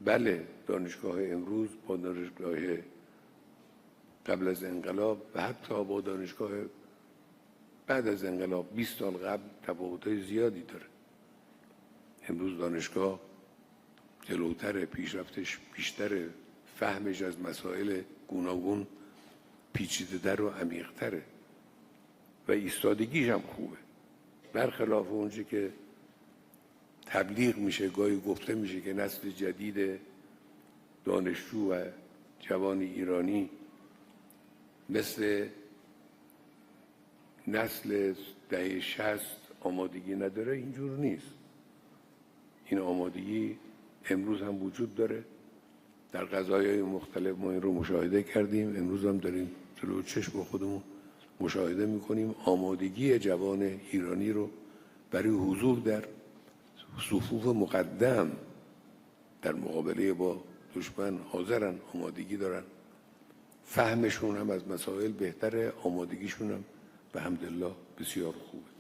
بله دانشگاه امروز با دانشگاه قبل از انقلاب و حتی با دانشگاه بعد از انقلاب 20 سال قبل تفاوت‌های زیادی داره. امروز دانشگاه جلوتر، پیشرفتش بیشتره، فهمش از مسائل گوناگون پیچیده‌تر و عمیق‌تره و ایستادگیش هم خوبه، برخلاف اونچه که تبلیغ میشه، گاهی گفته میشه که نسل جدید دانشجو و جوان ایرانی مثل نسل دهه 60 آمادگی نداره. اینجور نیست. این آمادگی امروز هم وجود داره. در قضایای مختلف ما این رو مشاهده کردیم، امروز هم داریم جلو چشم خودمون مشاهده میکنیم آمادگی جوان ایرانی رو برای حضور در صفوف مقدم در مقابله با دشمن حاضرن، آمادگی دارن، فهمشون هم از مسائل بهتره، آمادگیشون هم به حمدالله بسیار خوبه.